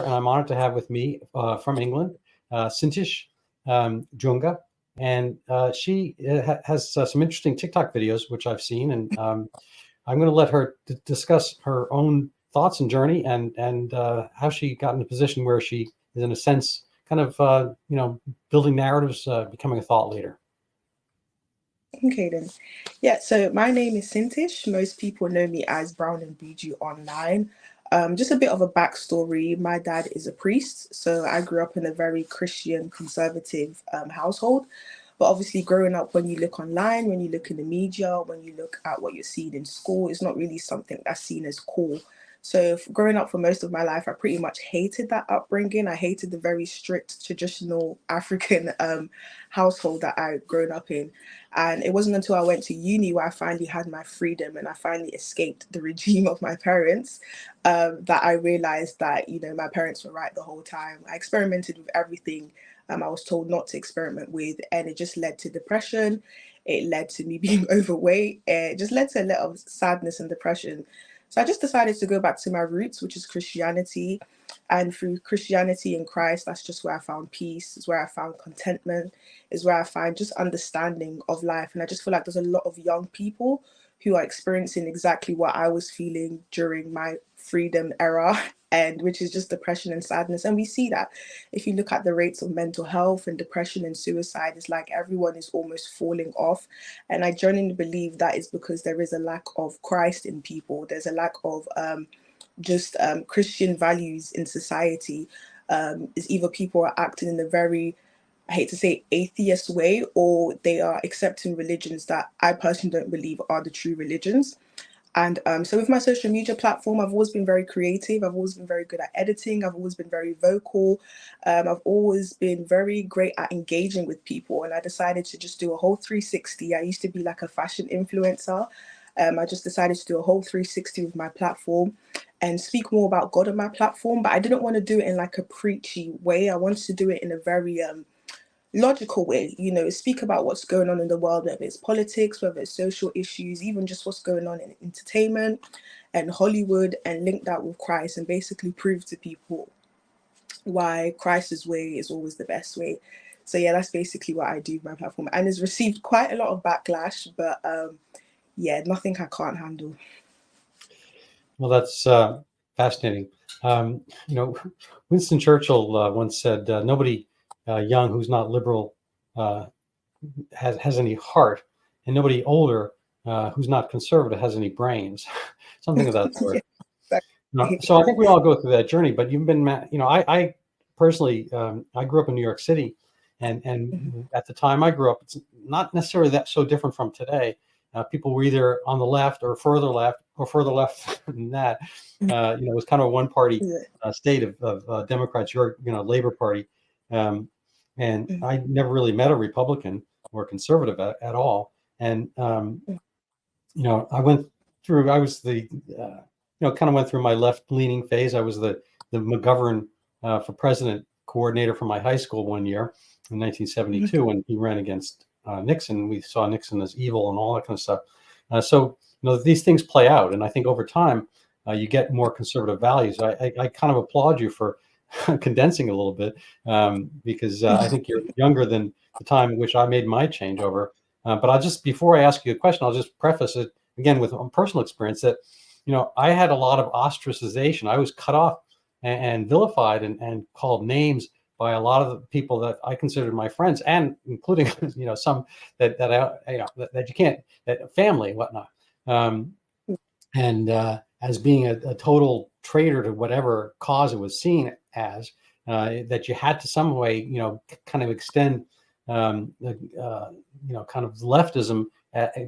and I'm honored to have with me from England, Syntyche Djunga. And she has some interesting TikTok videos, which I've seen. And I'm going to let her discuss her own thoughts and journey and how she got in a position where she is, in a sense, kind of, building narratives, becoming a thought leader. Okay then. Yeah, so my name is Syntyche. Most people know me as Brown and BG online. Just a bit of a backstory. My dad is a priest, so I grew up in a very Christian, conservative household. But obviously, growing up, when you look online, when you look in the media, when you look at what you're seeing in school, it's not really something that's seen as cool. So growing up for most of my life, I pretty much hated that upbringing. I hated the very strict, traditional African household that I'd grown up in. And it wasn't until I went to uni where I finally had my freedom and I finally escaped the regime of my parents that I realized that, my parents were right the whole time. I experimented with everything I was told not to experiment with, and it just led to depression. It led to me being overweight. It just led to a lot of sadness and depression. So I just decided to go back to my roots, which is Christianity. And through Christianity and Christ, that's just where I found peace, is where I found contentment, is where I find just understanding of life. And I just feel like there's a lot of young people who are experiencing exactly what I was feeling during my freedom era, and which is just depression and sadness. And we see that if you look at the rates of mental health and depression and suicide, it's like everyone is almost falling off. And I genuinely believe that is because there is a lack of Christ in people. There's a lack of Christian values in society. Is either people are acting in a very, I hate to say, atheist way, or they are accepting religions that I personally don't believe are the true religions. And so with my social media platform, I've always been very creative. I've always been very good at editing. I've always been very vocal. I've always been very great at engaging with people. And I decided to just do a whole 360. I used to be like a fashion influencer. I just decided to do a whole 360 with my platform and speak more about God on my platform. But I didn't want to do it in like a preachy way. I wanted to do it in a very logical way, speak about what's going on in the world, whether it's politics, whether it's social issues, even just what's going on in entertainment and Hollywood, and link that with Christ and basically prove to people why Christ's way is always the best way. So yeah, that's basically what I do with my platform, and it's received quite a lot of backlash, but nothing I can't handle. Well, that's fascinating. Winston Churchill once said, nobody young who's not liberal has any heart, and nobody older who's not conservative has any brains. Something of that sort. Yeah, exactly. So I think we all go through that journey. But you've been, I personally, I grew up in New York City, and at the time I grew up, it's not necessarily that so different from today. People were either on the left or further left than that. It was kind of a one-party state of Democrats, Labor Party. And I never really met a Republican or conservative at all. And, I went through, I was the, kind of went through my left-leaning phase. I was the McGovern for president coordinator for my high school one year in 1972 when he ran against Nixon. We saw Nixon as evil and all that kind of stuff. So these things play out. And I think over time, you get more conservative values. I kind of applaud you for condensing a little bit because I think you're younger than the time in which I made my changeover. But before I ask you a question, I'll just preface it again with personal experience that, I had a lot of ostracization. I was cut off and vilified and called names by a lot of the people that I considered my friends, and including, some that you can't, that family and whatnot. As being a total traitor to whatever cause it was seen as, that you had to some way, kind of extend, kind of leftism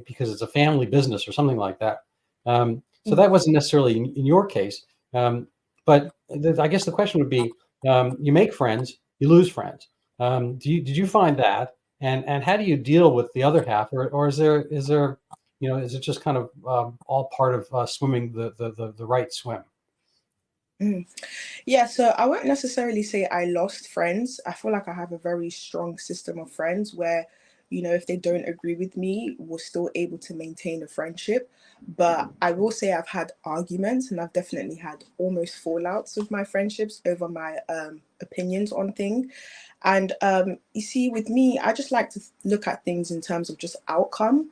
because it's a family business or something like that. So that wasn't necessarily in your case. But I guess the question would be, you make friends, you lose friends. Did you find that? And how do you deal with the other half? Or is there is it just kind of all part of swimming the right swim? Yeah, so I won't necessarily say I lost friends. I feel like I have a very strong system of friends where if they don't agree with me, we're still able to maintain a friendship. But I will say I've had arguments, and I've definitely had almost fallouts with my friendships over my opinions on things. And you see, with me, I just like to look at things in terms of just outcome.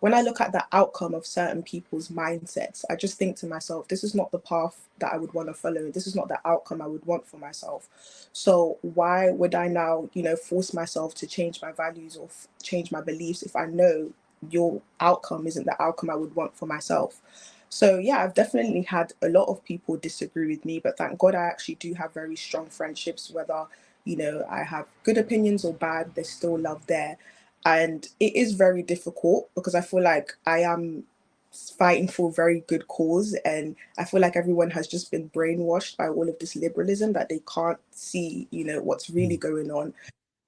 When I look at the outcome of certain people's mindsets, I just think to myself, this is not the path that I would want to follow. This is not the outcome I would want for myself. So why would I now, force myself to change my values or change my beliefs if I know your outcome isn't the outcome I would want for myself? So yeah, I've definitely had a lot of people disagree with me, but thank God I actually do have very strong friendships, whether, I have good opinions or bad, there's still love there. And it is very difficult because I feel like I am fighting for a very good cause, and I feel like everyone has just been brainwashed by all of this liberalism that they can't see, what's really going on.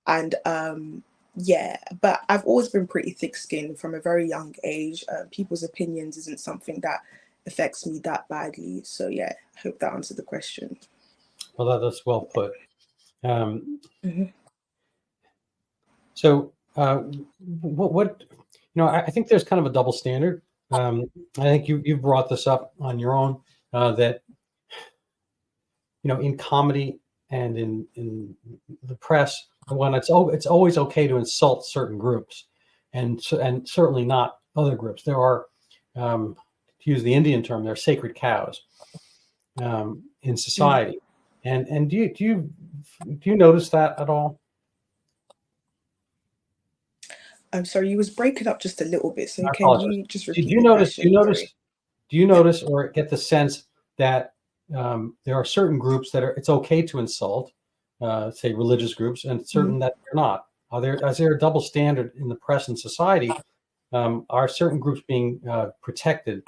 And yeah, but I've always been pretty thick-skinned from a very young age. People's opinions isn't something that affects me that badly. So yeah, I hope that answered the question. Well, that's well put. Mhm. So, what I think there's kind of a double standard. I think you've brought this up on your own, that in comedy and in the press, when it's always okay to insult certain groups, and certainly not other groups. There are, to use the Indian term, there are sacred cows in Mm. society, and do you notice that at all? I'm sorry, you was breaking up just a little bit. So I can apologize. you just Do repeat you the notice? Do you question? notice? Sorry. Do you Yep. notice or get the sense that there are certain groups that it's okay to insult, say religious groups, and certain Mhm. that they're not? Is there a double standard in the press and society? Are certain groups being protected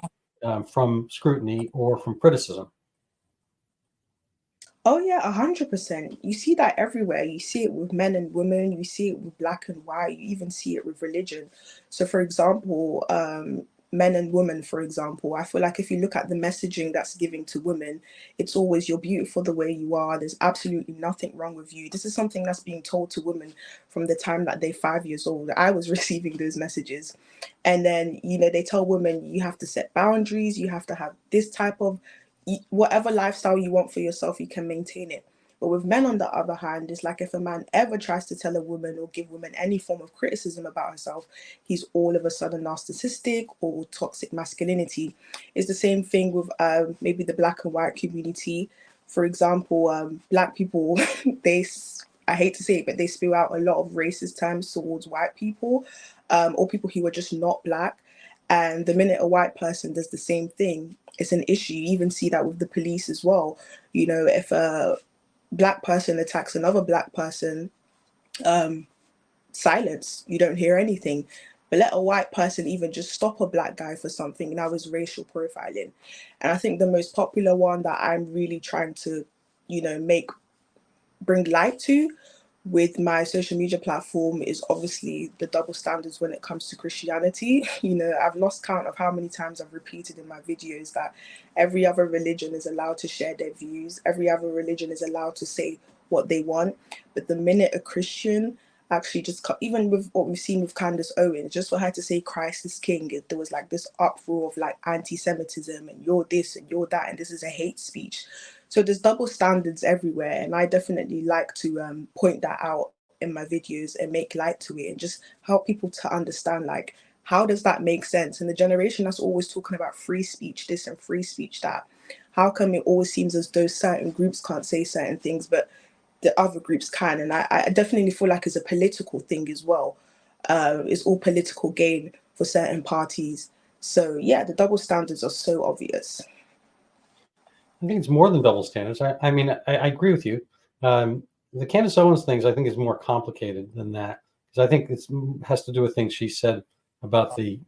from scrutiny or from criticism? Oh yeah, 100%. You see that everywhere. You see it with men and women. You see it with black and white. You even see it with religion. So, for example, men and women, for example, I feel like if you look at the messaging that's given to women, it's always you're beautiful the way you are. There's absolutely nothing wrong with you. This is something that's being told to women from the time that they're 5 years old. I was receiving those messages, and then they tell women you have to set boundaries. You have to have this type of whatever lifestyle you want for yourself, you can maintain it. But with men, on the other hand, it's like if a man ever tries to tell a woman or give women any form of criticism about herself, he's all of a sudden narcissistic or toxic masculinity. It's the same thing with maybe the black and white community. For example, black people, I hate to say it, but they spew out a lot of racist terms towards white people, or people who are just not black. And the minute a white person does the same thing, it's an issue. You even see that with the police as well. If a black person attacks another black person, silence. You don't hear anything. But let a white person even just stop a black guy for something, now is racial profiling. And I think the most popular one that I'm really trying to, make bring light to with my social media platform is obviously the double standards when it comes to Christianity. I've lost count of how many times I've repeated in my videos that every other religion is allowed to share their views, every other religion is allowed to say what they want. But the minute a Christian actually just, even with what we've seen with Candace Owens, just for her to say Christ is king, there was like this uproar of like anti Semitism and you're this and you're that, and this is a hate speech. So there's double standards everywhere, and I definitely like to point that out in my videos and make light to it and just help people to understand, like, how does that make sense? And the generation that's always talking about free speech this and free speech that, how come it always seems as though certain groups can't say certain things but the other groups can? And I definitely feel like it's a political thing as well. It's all political gain for certain parties. So yeah, the double standards are so obvious. I think it's more than double standards. I mean, I agree with you. The Candace Owens things, I think, is more complicated than that, because I think it has to do with things she said about the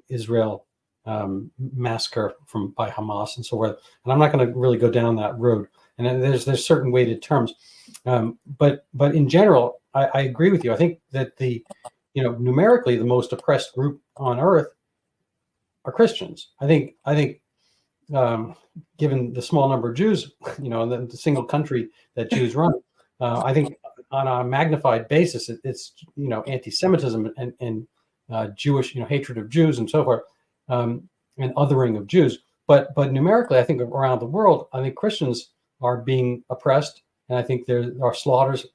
Israel massacre by Hamas and so forth. And I'm not going to really go down that road. And then there's certain weighted terms, but in general, I agree with you. I think that numerically the most oppressed group on earth are Christians. I think given the small number of Jews, and the single country that Jews run, I think on a magnified basis, it's anti-Semitism and Jewish hatred of Jews and so forth, and othering of Jews. But numerically, I think around the world, I think Christians are being oppressed, and I think there are slaughters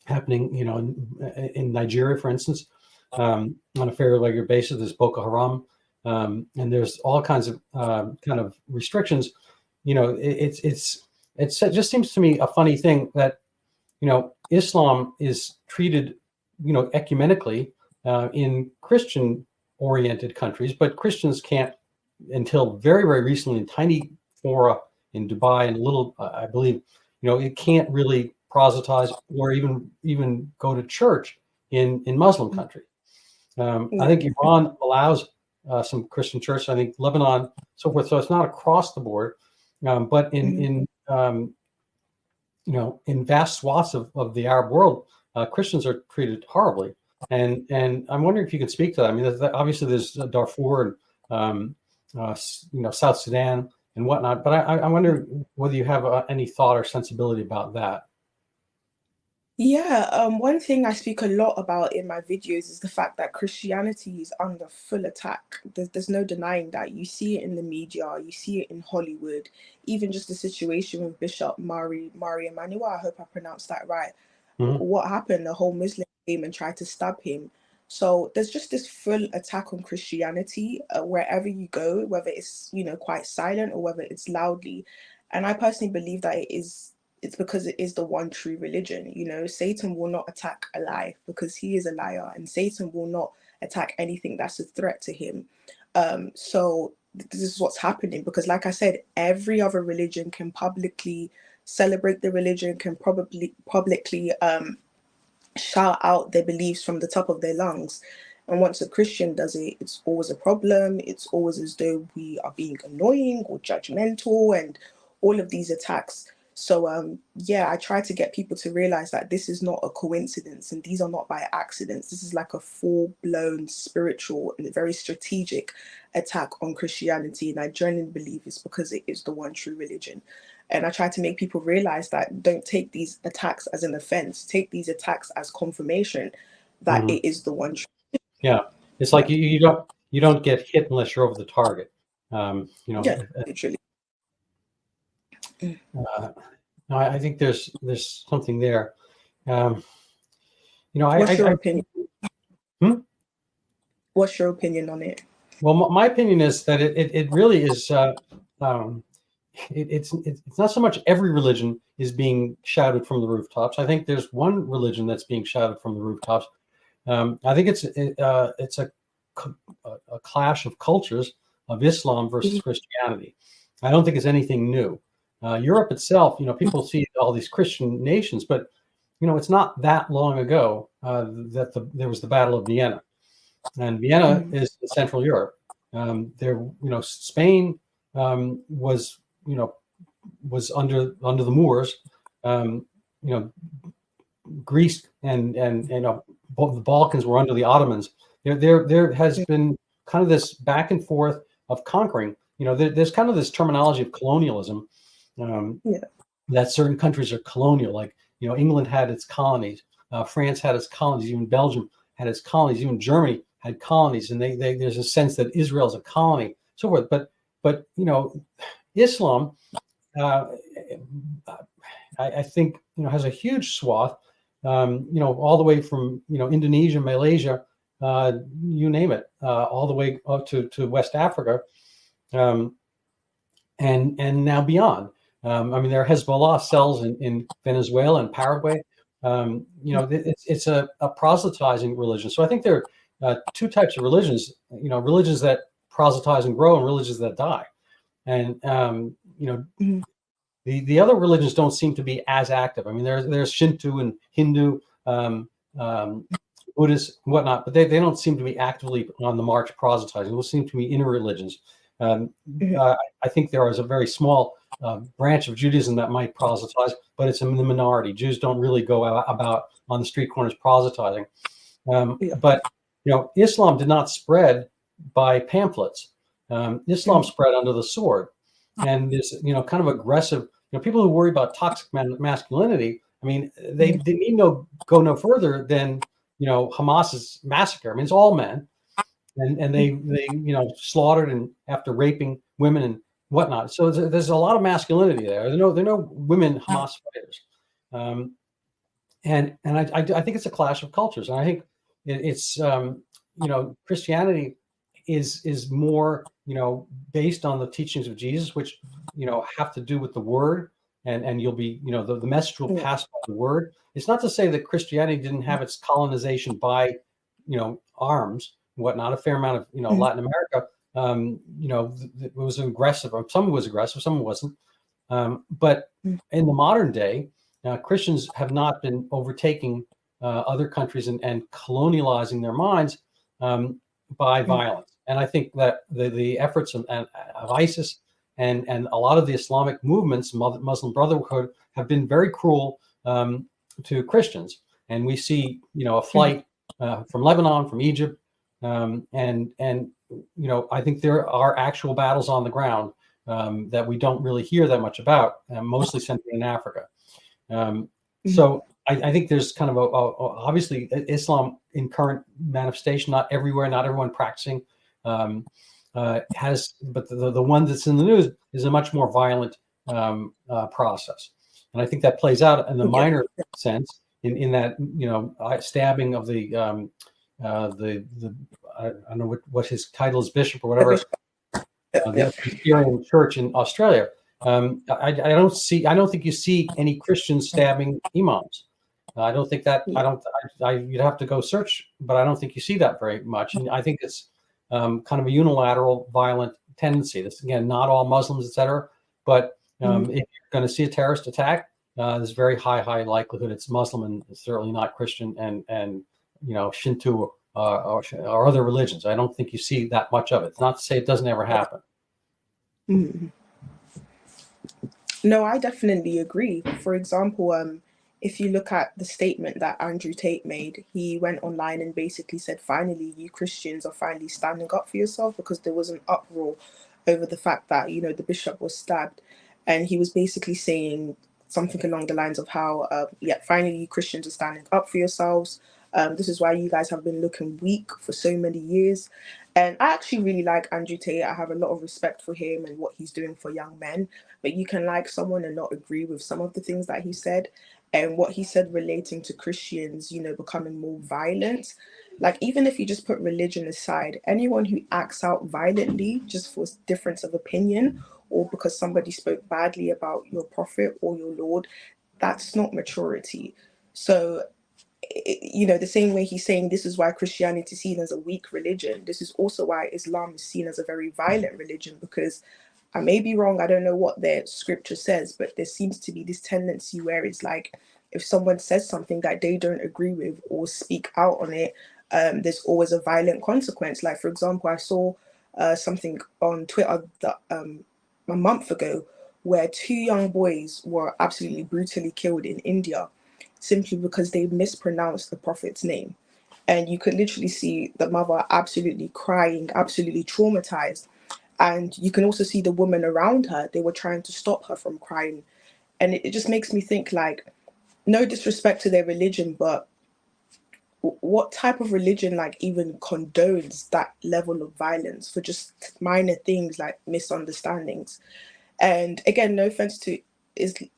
happening. In Nigeria, for instance, on a fairly regular basis. There's Boko Haram, and there's all kinds of kind of restrictions. It just seems to me a funny thing that Islam is treated ecumenically in Christian-oriented countries, but Christians can't, until very, very recently, in tiny fora in Dubai and a little, I believe, it can't really proselytize or even go to church in Muslim country. I think Iran allows some Christian churches. I think Lebanon, so forth. So it's not across the board, but in vast swaths of the Arab world, Christians are treated horribly. And I'm wondering if you could speak to that. I mean, obviously there's Darfur and South Sudan and whatnot, but I wonder whether you have any thought or sensibility about that. Yeah, one thing I speak a lot about in my videos is the fact that Christianity is under full attack. There's no denying that. You see it in the media, you see it in Hollywood, even just the situation with Bishop Mari Emmanuel. I hope I pronounced that right. Mm-hmm. What happened? The whole Muslim came and tried to stab him. So there's just this full attack on Christianity wherever you go, whether it's quite silent or whether it's loudly. And I personally believe that it's because it is the one true religion. Satan will not attack a lie because he is a liar, and Satan will not attack anything that's a threat to him. So this is what's happening, because like I said, every other religion can publicly celebrate the religion, can probably publicly shout out their beliefs from the top of their lungs. And once a Christian does it, it's always a problem. It's always as though we are being annoying or judgmental and all of these attacks. So I try to get people to realize that this is not a coincidence and these are not by accidents. This is like a full-blown spiritual and very strategic attack on Christianity. And I genuinely believe it's because it is the one true religion. And I try to make people realize that don't take these attacks as an offense. Take these attacks as confirmation that Mm-hmm. it is the one true. Yeah, it's like you don't get hit unless you're over the target. Yeah, literally. No, I think there's something there. What's your opinion? What's your opinion on it? Well, my opinion is that it really is. It's not so much every religion is being shouted from the rooftops. I think there's one religion that's being shouted from the rooftops. I think it's a clash of cultures of Islam versus Christianity. I don't think it's anything new. Europe itself, people see all these Christian nations, but it's not that long ago that there was the Battle of Vienna, and Vienna is in Central Europe. Spain was under the Moors. Greece and both the Balkans were under the Ottomans. There has been kind of this back and forth of conquering. There's kind of this terminology of colonialism. That certain countries are colonial, like England had its colonies, France had its colonies, even Belgium had its colonies, even Germany had colonies, and there's a sense that Israel's a colony, so forth. But Islam, I think has a huge swath, all the way from Indonesia, Malaysia, you name it, all the way up to West Africa, and now beyond. There are Hezbollah cells in Venezuela and Paraguay. It's a proselytizing religion. So I think there are two types of religions. Religions that proselytize and grow, and religions that die. And the other religions don't seem to be as active. There's Shinto and Hindu, Buddhist, and whatnot, but they don't seem to be actively on the march proselytizing. Those seem to be inner religions. I think there is a very small branch of Judaism that might proselytize, but it's in the minority. Jews don't really go about on the street corners proselytizing. But Islam did not spread by pamphlets. Islam spread under the sword, and this kind of aggressive. People who worry about toxic masculinity I mean, they need go no further than, Hamas's massacre. I mean, it's all men, and they slaughtered and after raping women and whatnot. So there's a lot of masculinity there. There are no women Hamas fighters, and I think it's a clash of cultures. And I think it's Christianity is more based on the teachings of Jesus, which have to do with the word, and you'll be the message will pass by the word. It's not to say that Christianity didn't have its colonization by arms and whatnot. A fair amount of Latin America it was aggressive, or some was aggressive, some wasn't. But in the modern day, Christians have not been overtaking other countries and colonializing their minds by violence. And I think that the efforts of ISIS and a lot of the Islamic movements, Muslim Brotherhood, have been very cruel to Christians. And we see, a flight from Lebanon, from Egypt, and I think there are actual battles on the ground that we don't really hear that much about, mostly centered in Africa. So I think there's kind of obviously Islam in current manifestation, not everywhere, not everyone practicing has, but the one that's in the news is a much more violent process. And I think that plays out in the minor sense in that, stabbing of the I don't know what his title is, bishop or whatever, the Presbyterian church in Australia. I don't think you see any Christians stabbing imams. I don't think that. You'd have to go search, but I don't think you see that very much. And I think it's kind of a unilateral, violent tendency. This again, not all Muslims, etc. But if you're going to see a terrorist attack, there's very high likelihood it's Muslim and certainly not Christian and Shinto or other religions. I don't think you see that much of it. It's not to say it doesn't ever happen. No, I definitely agree. For example, if you look at the statement that Andrew Tate made, he went online and basically said, finally, you Christians are finally standing up for yourself, because there was an uproar over the fact that, the bishop was stabbed. And he was basically saying something along the lines of how, finally, you Christians are standing up for yourselves. This is why you guys have been looking weak for so many years. And I actually really like Andrew Tate. I have a lot of respect for him and what he's doing for young men. But you can like someone and not agree with some of the things that he said. And what he said relating to Christians, becoming more violent. Like, even if you just put religion aside, anyone who acts out violently just for difference of opinion or because somebody spoke badly about your prophet or your Lord, that's not maturity. So, the same way he's saying this is why Christianity is seen as a weak religion, this is also why Islam is seen as a very violent religion, because I may be wrong, I don't know what their scripture says, but there seems to be this tendency where it's like if someone says something that they don't agree with or speak out on it, there's always a violent consequence. Like, for example, I saw something on Twitter that, a month ago, where two young boys were absolutely brutally killed in India simply because they mispronounced the prophet's name. And you could literally see the mother absolutely crying, absolutely traumatized. And you can also see the women around her, they were trying to stop her from crying. And it just makes me think, like, no disrespect to their religion, but what type of religion like even condones that level of violence for just minor things like misunderstandings? And again, no offense to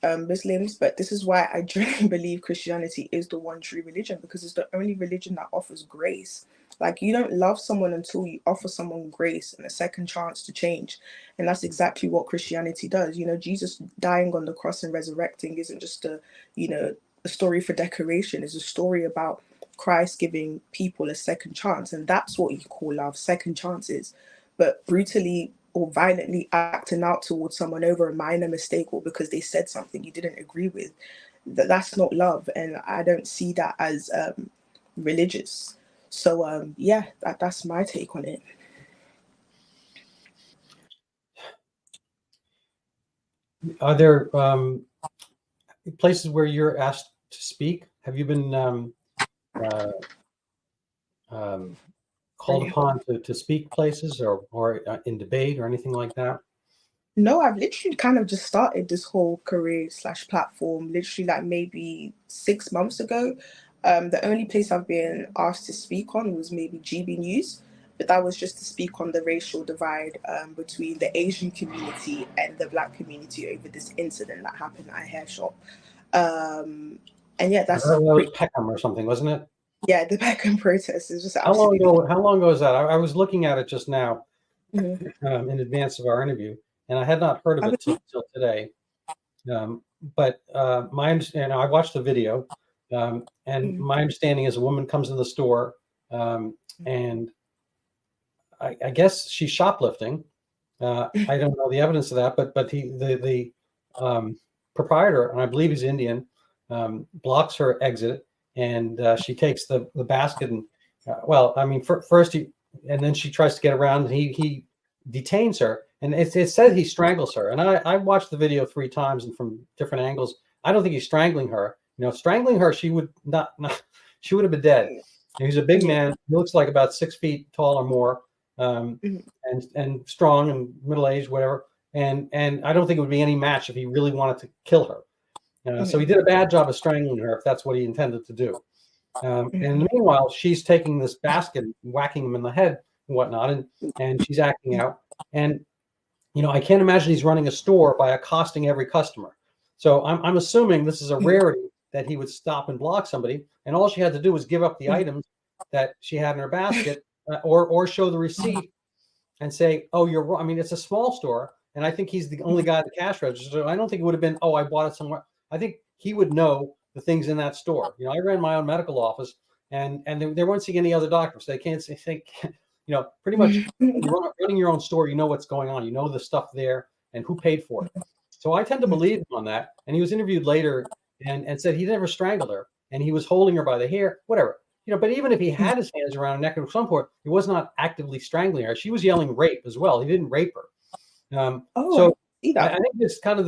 Muslims, but this is why I genuinely believe Christianity is the one true religion, because it's the only religion that offers grace. Like, you don't love someone until you offer someone grace and a second chance to change. And that's exactly what Christianity does. Jesus dying on the cross and resurrecting isn't just a story for decoration. It's a story about Christ giving people a second chance. And that's what you call love, second chances. But brutally or violently acting out towards someone over a minor mistake or because they said something you didn't agree with, that's not love. And I don't see that as religious. So that's my take on it. Are there places where you're asked to speak? Have you been called upon to speak places or in debate or anything like that? No, I've literally kind of just started this whole career slash platform literally like maybe 6 months ago. The only place I've been asked to speak on was maybe GB News, but that was just to speak on the racial divide between the Asian community and the Black community over this incident that happened at a hair shop. Um, and yeah, I that's heard that was pretty. Peckham or something, wasn't it? Yeah, the Beckham protest is just How long absolutely. ago? How long ago was that? I was looking at it just now Mhm. in advance of our interview, and I had not heard of I it believe. till today. But my understanding, I watched the video, and Mhm. my understanding is a woman comes in the store, and I guess she's shoplifting. I don't know the evidence of that, but the proprietor, and I believe he's Indian, blocks her exit, and she takes the basket and well, I mean, first he and then she tries to get around, and he detains her, and it said he strangles her, and I watched the video 3 times and from different angles. I don't think he's strangling her. Strangling her, she would not she would have been dead. He's a big Yeah. man. He looks like about 6 feet tall or more. Um, Mhm. and strong and middle aged, whatever. And I don't think it would be any match if he really wanted to kill her. So he Mhm. did a bad job of strangling her, if that's what he intended to do. And Mhm. meanwhile, she's taking this basket, and whacking him in the head and whatnot, and she's acting out. And I can't imagine he's running a store by accosting every customer. So I'm assuming this is a Mhm. rarity that he would stop and block somebody, and all she had to do was give up the Mhm. items that she had in her basket, or show the receipt and say, "Oh, you're wrong." I mean, it's a small store, and I think he's the only guy at the cash register. So I don't think it would have been, "Oh, I bought it somewhere." I think he would know the things in that store. I ran my own medical office, and they weren't seeing any other doctors. They can't say, pretty much Mhm. running your own store. You know what's going on. You know the stuff there and who paid for it. So I tend to Mhm. believe him on that. And he was interviewed later and said he never strangled her, and he was holding her by the hair, whatever. But even if he had his hands around her neck at some point, he was not actively strangling her. She was yelling rape as well. He didn't rape her. Oh, I So see I that. think this kind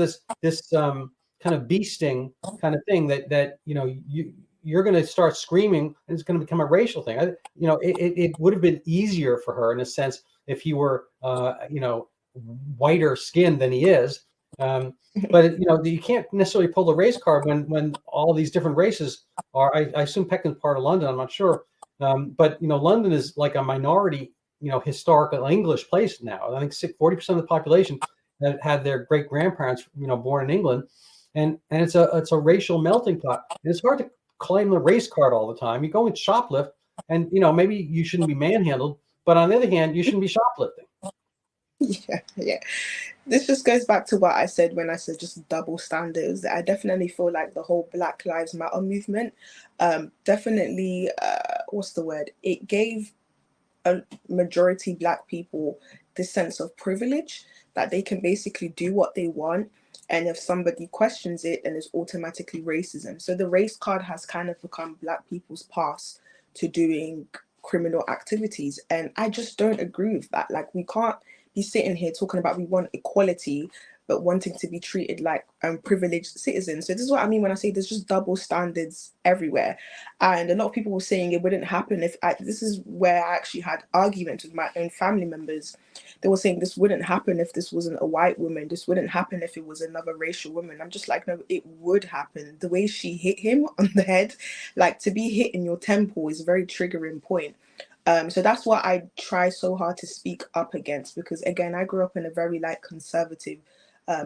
of bee sting kind of thing that you're going to start screaming, and it's going to become a racial thing. It would have been easier for her in a sense if he were whiter skinned than he is. Um, but you can't necessarily pull the race card when all these different races are. I assume Peckham's part of London. I'm not sure, but London is like a minority, historical English place now. I think 40% of the population that had their great grandparents, born in England, and it's a racial melting pot. And it's hard to claim the race card all the time. You go and shoplift, and maybe you shouldn't be manhandled, but on the other hand, you shouldn't be shoplifting. Yeah, yeah. This just goes back to what I said when I said just double standards. I definitely feel like the whole Black Lives Matter movement, definitely, what's the word? It gave a majority Black people this sense of privilege that they can basically do what they want. And if somebody questions it, then it's automatically racism. So the race card has kind of become Black people's pass to doing criminal activities. And I just don't agree with that. Like, we can't be sitting here talking about we want equality, but wanting to be treated like privileged citizens. So this is what I mean when I say there's just double standards everywhere. And a lot of people were saying it wouldn't happen if this is where I actually had arguments with my own family members. They were saying this wouldn't happen if this wasn't a white woman. This wouldn't happen if it was another racial woman. I'm just like, no, it would happen. The way she hit him on the head, like, to be hit in your temple is a very triggering point. So that's what I try so hard to speak up against, because again, I grew up in a very like conservative,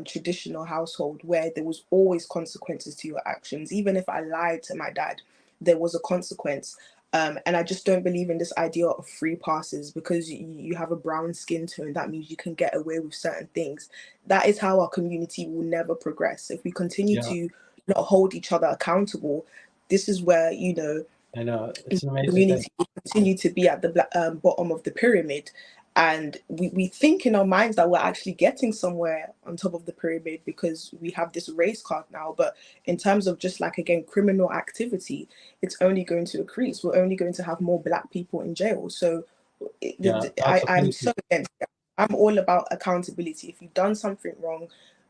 traditional household where there was always consequences to your actions. Even if I lied to my dad, there was a consequence. And I just don't believe in this idea of free passes because you have a brown skin tone. That means you can get away with certain things. That is how our community will never progress. If we continue Yeah, to not hold each other accountable, this is where, I know. It's an amazing thing. community will continue to be at the bottom of the pyramid. And we think in our minds that we're actually getting somewhere on top of the pyramid because we have this race card now. But in terms of just like, again, criminal activity, it's only going to increase. We're only going to have more Black people in jail. So Yeah, lots of I'm punishment. so against it. I'm all about accountability. If you've done something wrong,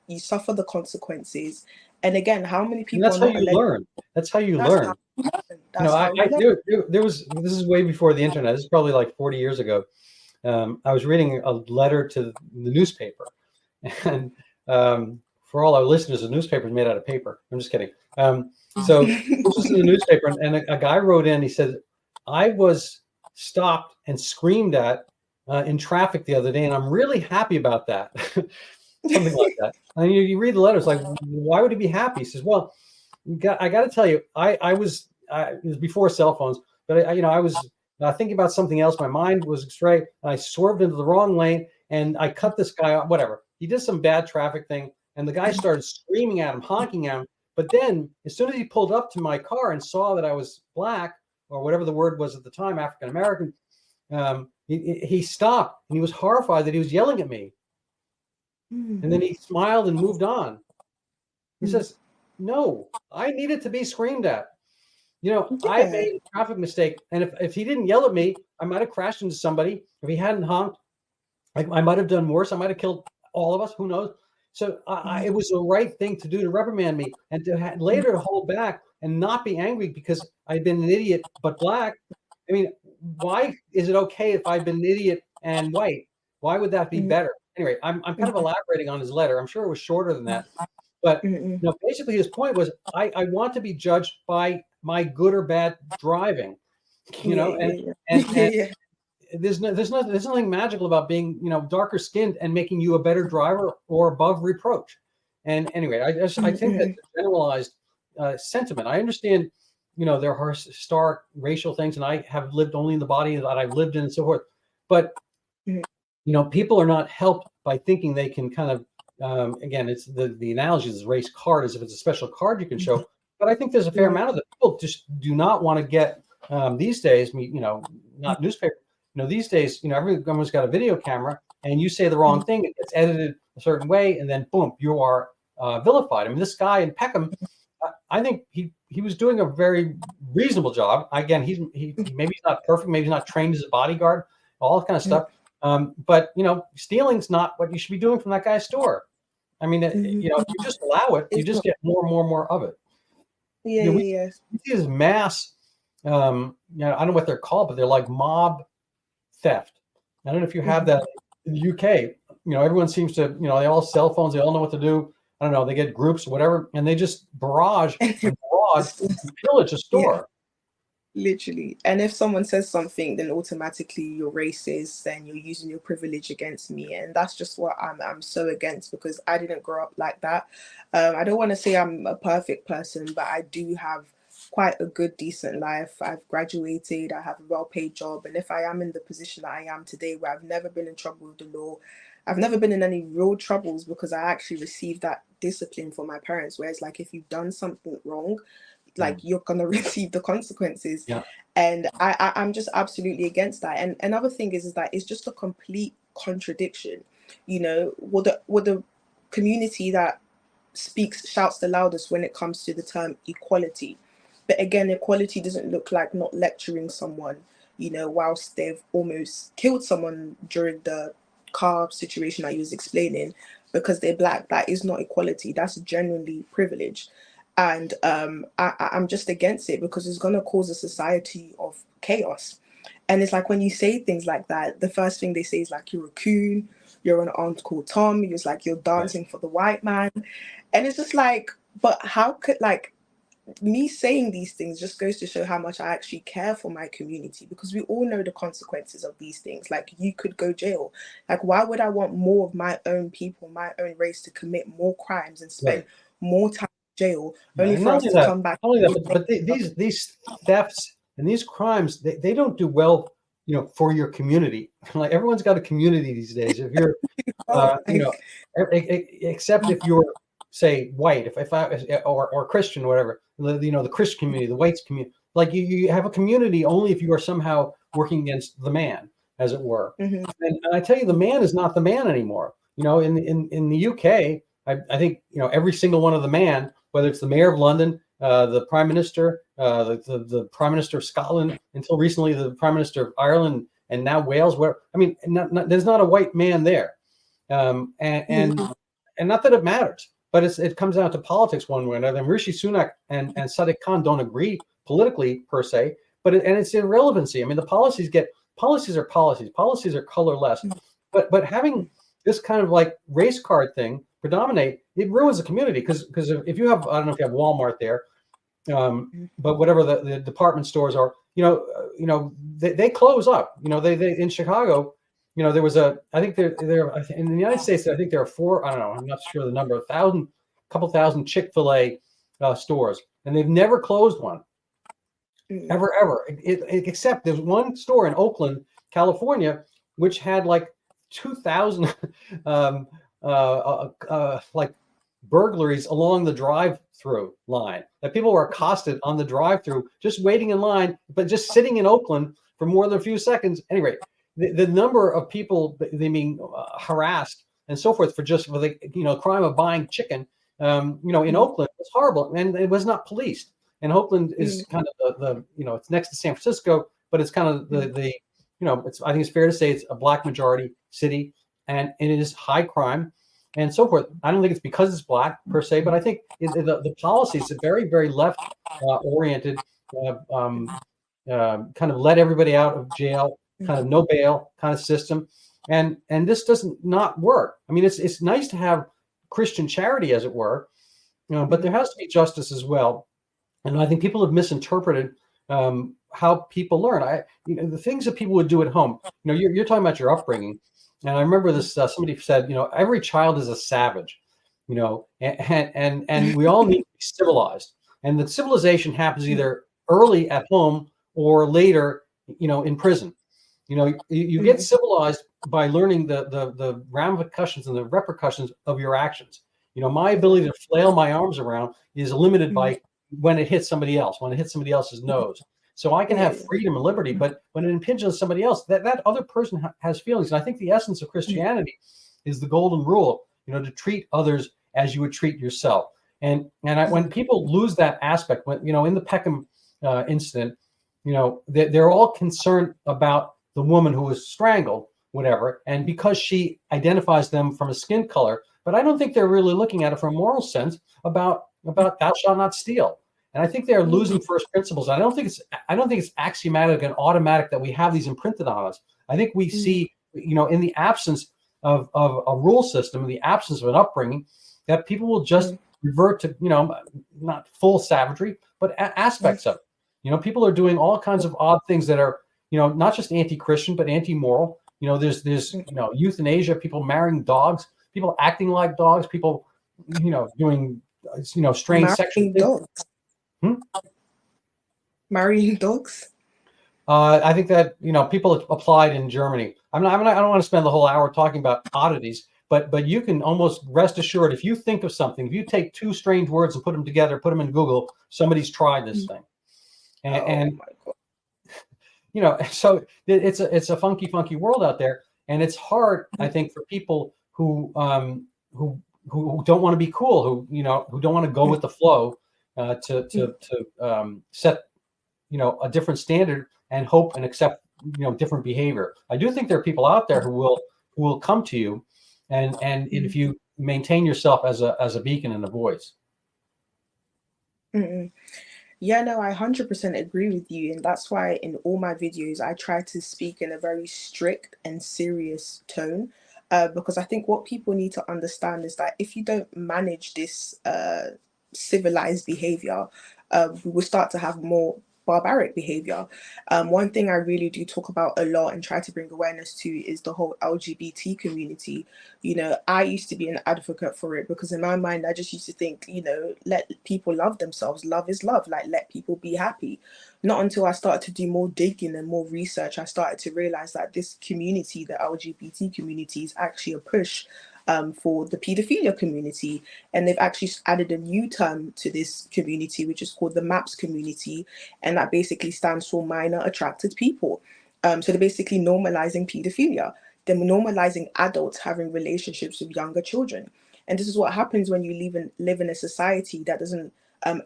you suffer the consequences. And again, how many And people that's are how not you alleged? learn. That's how you That's how learn. we learn. That's how we I learn. there was this is way before the internet. This is probably like 40 years ago. I was reading a letter to the newspaper, And for all our listeners, the newspaper is made out of paper. I'm just kidding. So this was in the newspaper, and a guy wrote in. He said, "I was stopped and screamed at in traffic the other day, and I'm really happy about that." Something like that. And you read the letters, like, why would he be happy? He says, "Well, I got to tell you, it was before cell phones, but I was thinking about something else. My mind was straight, and I swerved into the wrong lane, and I cut this guy off. Whatever. He did some bad traffic thing, and the guy started screaming at him, honking at him. But then, as soon as he pulled up to my car and saw that I was black, or whatever the word was at the time, African American, he stopped, and he was horrified that he was yelling at me. And then he smiled and moved on. He says, no, I needed to be screamed at. I made a traffic mistake. And if he didn't yell at me, I might have crashed into somebody. If he hadn't honked, I might have done worse. I might have killed all of us. Who knows? So it was the right thing to do to reprimand me, and to later to hold back and not be angry because I'd been an idiot but black. I mean, why is it okay if I've been an idiot and white? Why would that be better? Anyway, I'm kind of elaborating on his letter. I'm sure it was shorter than that. But basically his point was, I want to be judged by my good or bad driving, and there's nothing magical about being, darker skinned and making you a better driver or above reproach. And anyway, I think that the generalized sentiment, I understand, there are historic racial things, and I have lived only in the body that I've lived in and so forth. But, people are not helped by thinking they can kind of, again, it's the analogy is race card, as if it's a special card you can show. But I think there's a fair amount of it. People just do not want to get these days, not newspaper. These days, everyone's got a video camera, and you say the wrong thing, it gets edited a certain way, and then boom, you are vilified. I mean, this guy in Peckham, I think he was doing a very reasonable job. Again, he maybe he's not perfect, maybe he's not trained as a bodyguard, all that kind of stuff. But stealing's not what you should be doing from that guy's store. I mean, if you just allow it, you just get more and more and more of it. We see this mass. I don't know what they're called, but they're like mob theft. I don't know if you have that in the UK. Everyone seems to, they all have cell phones. They all know what to do. I don't know. They get groups or whatever, and they just barrage and pillage a store. Literally. And if someone says something, then automatically you're racist and you're using your privilege against me. And that's just what I'm so against, because I didn't grow up like that. I don't want to say I'm a perfect person, but I do have quite a good, decent life. I've graduated, I have a well-paid job. And if I am in the position that I am today, where I've never been in trouble with the law, I've never been in any real troubles, because I actually received that discipline from my parents. Whereas, like, if you've done something wrong, like, you're gonna receive the consequences. And I'm just absolutely against that. And another thing is that it's just a complete contradiction. What the community that shouts the loudest when it comes to the term equality. But again, equality doesn't look like not lecturing someone, whilst they've almost killed someone during the car situation that you was explaining, because they're black. That is not equality. That's genuinely privilege. And I'm just against it, because it's going to cause a society of chaos. And it's like, when you say things like that, the first thing they say is like, you're a coon, you're an Uncle Tom, it's like you're dancing for the white man. And it's just like, but how could, like, me saying these things just goes to show how much I actually care for my community, because we all know the consequences of these things. Like, you could go jail. Like, why would I want more of my own people, my own race, to commit more crimes and spend more time in jail, only for us to come back? But these thefts and these crimes, they don't do well, for your community. Like, everyone's got a community these days. If you're, except if you're, say, white, if I or Christian, or whatever, the Christian community, the whites community, like, you have a community only if you are somehow working against the man, as it were. And I tell you, the man is not the man anymore. In the UK, I think, every single one of the man, whether it's the mayor of London, the prime minister, the prime minister of Scotland, until recently the prime minister of Ireland, and now Wales, where, I mean, there's not a white man there. And not that it matters, but it comes down to politics one way or another. And Rishi Sunak and Sadiq Khan don't agree politically per se, but it's irrelevancy. I mean, policies are policies. Policies are colorless. But having this kind of like race card thing predominate, it ruins the community. Because if you have, I don't know if you have Walmart there, but whatever the department stores are, they close up. They in Chicago, there was I think there in the United States, I think there are four, I don't know, I'm not sure the number, couple thousand Chick-fil-A stores, and they've never closed one. Ever. Except there's one store in Oakland, California, which had like 2,000 like burglaries along the drive-through line. That people were accosted on the drive-through, just waiting in line, but just sitting in Oakland for more than a few seconds. Anyway, the number of people they being harassed and so forth for the crime of buying chicken, in Oakland was horrible, and it was not policed. And Oakland is kind of the it's next to San Francisco, but it's kind of I think it's fair to say it's a black majority city, and it is high crime and so forth. I don't think it's because it's black per se, but I think the policies are very, very left oriented, kind of let everybody out of jail, kind of no bail kind of system, and this doesn't not work. I mean, it's nice to have Christian charity, as it were, but there has to be justice as well. And I think people have misinterpreted how people learn. The things that people would do at home. You're talking about your upbringing, and I remember this. Somebody said, every child is a savage, and we all need to be civilized. And the civilization happens either early at home or later, in prison. You get civilized by learning the ramifications and the repercussions of your actions. My ability to flail my arms around is limited by when it hits somebody else, when it hits somebody else's nose. So I can have freedom and liberty, but when it impinges on somebody else, that other person has feelings. And I think the essence of Christianity is the golden rule, to treat others as you would treat yourself. And when people lose that aspect, when in the Peckham incident, they're all concerned about the woman who was strangled, whatever, and because she identifies them from a skin color. But I don't think they're really looking at it from a moral sense about thou shalt not steal. And I think they're losing first principles. I don't think it's axiomatic and automatic that we have these imprinted on us. I think we see, in the absence of a rule system, in the absence of an upbringing, that people will just revert to, not full savagery, but aspects of it. People are doing all kinds of odd things that are, not just anti-Christian, but anti-moral. There's euthanasia, people marrying dogs, people acting like dogs, people, doing, strange sexual dogs. Marrying dogs. I think that people applied in Germany. I don't want to spend the whole hour talking about oddities, but you can almost rest assured, if you think of something, if you take two strange words and put them together, put them in Google, somebody's tried this thing. And so it's a funky world out there, and it's hard, I think, for people who don't want to be cool, who don't want to go with the flow, to set a different standard and hope and accept different behavior. I do think there are people out there who will come to you, and if you maintain yourself as a beacon and a voice. Yeah, no, I 100% agree with you. And that's why in all my videos, I try to speak in a very strict and serious tone. Because I think what people need to understand is that if you don't manage this civilized behavior, we will start to have more barbaric behavior. One thing I really do talk about a lot and try to bring awareness to is the whole LGBT community. I used to be an advocate for it because in my mind, I just used to think, let people love themselves. Love is love. Like, let people be happy. Not until I started to do more digging and more research, I started to realize that this community, the LGBT community, is actually a push for the paedophilia community. And they've actually added a new term to this community, which is called the MAPS community. And that basically stands for minor attracted people. So they're basically normalizing paedophilia. They're normalizing adults having relationships with younger children. And this is what happens when you live in a society that doesn't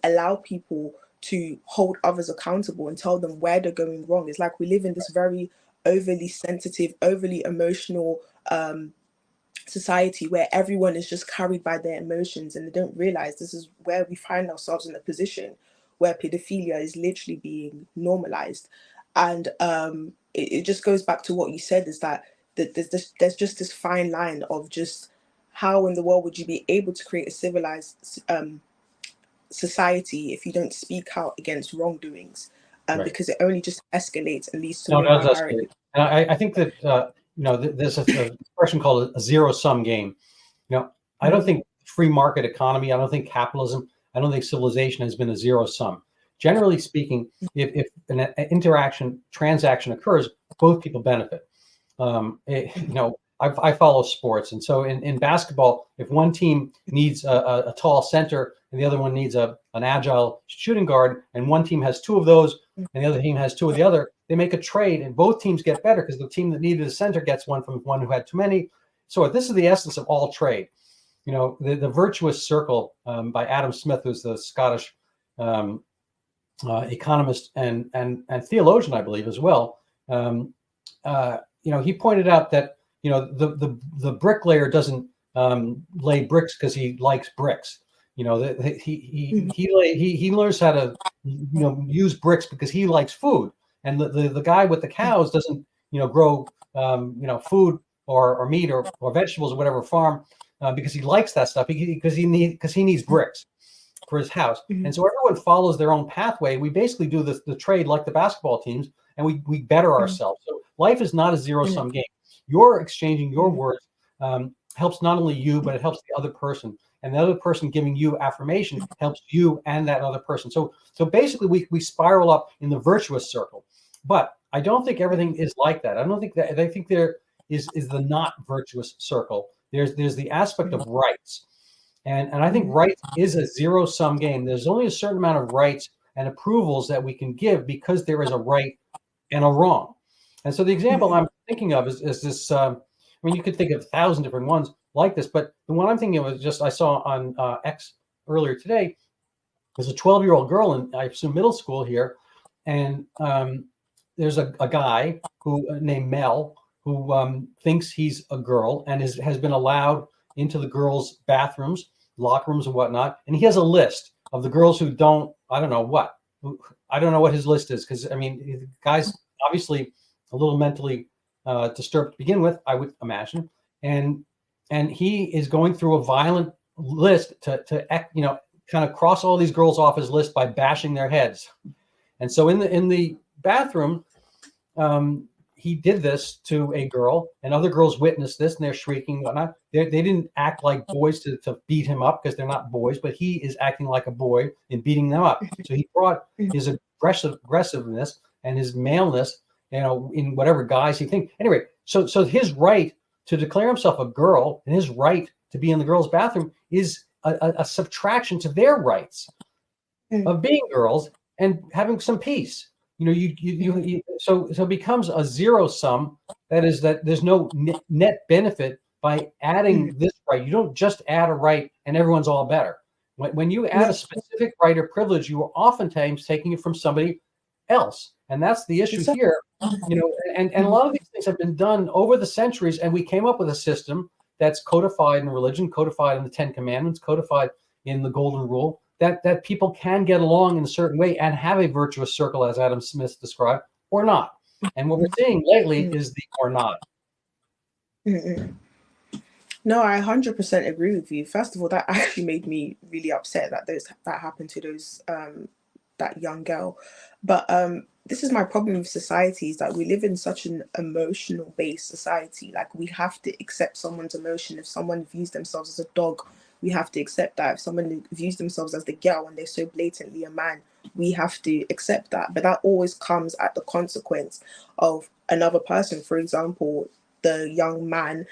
allow people to hold others accountable and tell them where they're going wrong. It's like we live in this very overly sensitive, overly emotional society where everyone is just carried by their emotions, and they don't realize this is where we find ourselves in a position where pedophilia is literally being normalized. And it just goes back to what you said, is that there's just this fine line of just how in the world would you be able to create a civilized society if you don't speak out against wrongdoings, Right. because it only just escalates and leads to No, it more does barbaric. escalate. And I think that there's a expression called a zero sum game. I don't Mm, think free market economy, I don't think capitalism, I don't think civilization has been a zero sum. Generally speaking, if an transaction occurs, both people benefit. I follow sports, and so in basketball, if one team needs a tall center and the other one needs an agile shooting guard, and one team has two of those and the other team has two of the other, they make a trade, and both teams get better because the team that needed a center gets one from one who had too many. So this is the essence of all trade. The virtuous circle by Adam Smith, who's the Scottish um, economist and theologian, I believe, as well. He pointed out that the bricklayer doesn't lay bricks because he likes bricks. He learns how to use bricks because he likes food, and the guy with the cows doesn't grow food or meat or vegetables or whatever farm because he likes that stuff because he needs bricks for his house. And so everyone follows their own pathway. We basically do the trade like the basketball teams, and we better ourselves. So life is not a zero sum game. You're exchanging your words helps not only you, but it helps the other person. And the other person giving you affirmation helps you and that other person. So basically we spiral up in the virtuous circle. But I don't think everything is like that. I don't think that. I think there is the not virtuous circle. There's the aspect of rights. And I think rights is a zero sum game. There's only a certain amount of rights and approvals that we can give because there is a right and a wrong. And so the example I'm thinking of is this. You could think of 1,000 different ones like this, but the one I'm thinking of is just I saw on X earlier today. There's a 12-year-old girl in, I assume, middle school here, and there's a guy who named Mel who thinks he's a girl and has been allowed into the girls' bathrooms, locker rooms, and whatnot. And he has a list of the girls who don't. I don't know what his list is because the guy's obviously a little mentally disturbed to begin with, I would imagine, and he is going through a violent list to kind of cross all these girls off his list by bashing their heads. And so in the bathroom, he did this to a girl, and other girls witnessed this, and they're shrieking and whatnot. They didn't act like boys to beat him up because they're not boys, but he is acting like a boy and beating them up. So he brought his aggressiveness and his maleness, in whatever guise he thinks. Anyway, so his right to declare himself a girl and his right to be in the girls' bathroom is a subtraction to their rights of being girls and having some peace. So it becomes a zero sum. That is that there's no net benefit by adding this right. You don't just add a right and everyone's all better. When you add a specific right or privilege, you are oftentimes taking it from somebody else. And that's the issue here. And a lot of these things have been done over the centuries, and we came up with a system that's codified in religion, codified in the Ten Commandments, codified in the Golden Rule, that people can get along in a certain way and have a virtuous circle, as Adam Smith described, or not. And what we're seeing lately is the or not. No, I 100% agree with you. First of all, that actually made me really upset that happened to those that young girl. But this is my problem with society, is that we live in such an emotional based society. Like, we have to accept someone's emotion. If someone views themselves as a dog, we have to accept that. If someone views themselves as the girl and they're so blatantly a man, we have to accept that. But that always comes at the consequence of another person. For example, the young man